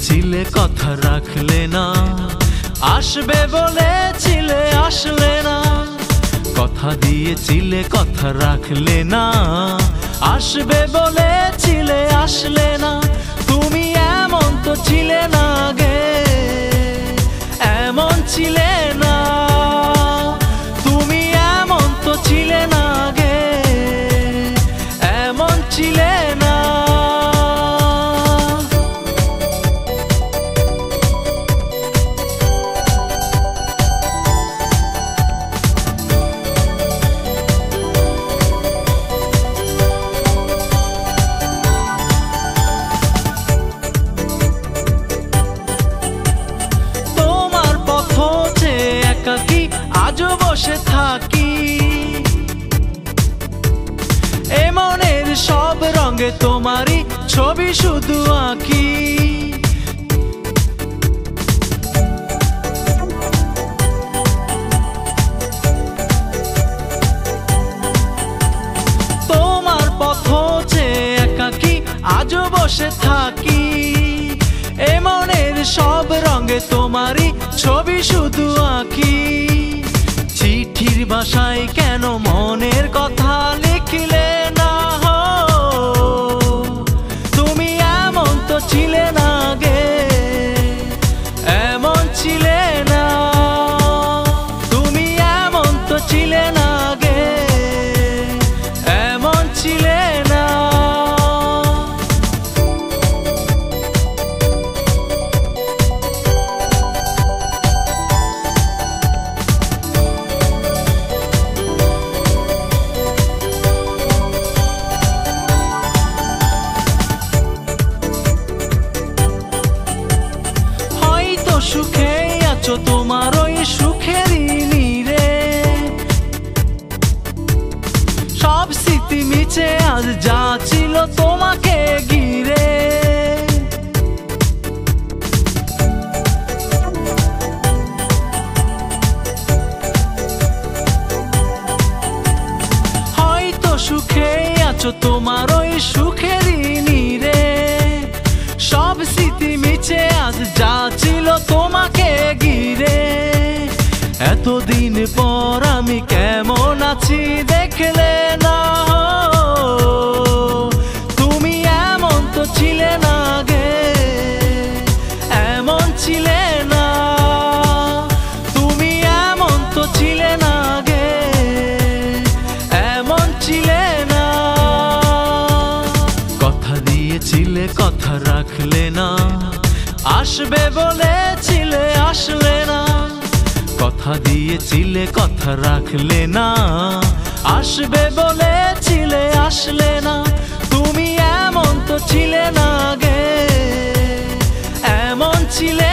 দিয়েছিলে কথা রাখলে না, আসবে বলেছিলে আসলে না। কথা দিয়েছিলে কথা রাখলে না, আসবে বলেছিলে আসলে না। তুমি এমন তো ছিলে না গে, এমন ছিলে না। তুমি এমন তো ছিলে না গে, এমন ছিলে না। আজও বসে থাকি এ মনের সব রঙে তোমারই ছবি শুধু আঁকি। তোমার পথ চেয়ে একাকী আজও বসে থাকি এ মনের সব রঙে তোমারই ছবি শুধু আঁকি। চিঠির ভাষায় কেন মনের কথা লিখলে না, তুমি এমন তো ছিলে না গে, এমন ছিলে না। তুমি এমন তো ছিলে না গে, এমন ছিলে না। সুখে আছো তোমার ওই সুখেরই নীড়ে, সব স্মৃতি মিছে আজ যা ছিল তোমাকে ঘিরে। হয়তো সুখে আছো তোমার ওই সুখেরই নীড়ে, সব স্মৃতি মিছে আজ যা ছিল তোমাকে ঘিরে। এতদিন পর আমি কেমন আছি দেখলে না, তুমি এমন তো ছিলে না গে, এমন ছিলে না। তুমি এমন তো ছিলে না গে, এমন ছিলে না। কথা দিয়েছিলে কথা রাখলে না, আসবে বলেছিলে আসলে না। কথা দিয়েছিলে কথা রাখলে না, আসবে বলেছিলে আসলে না। তুমি এমন তো ছিলে না গে, এমন ছিলে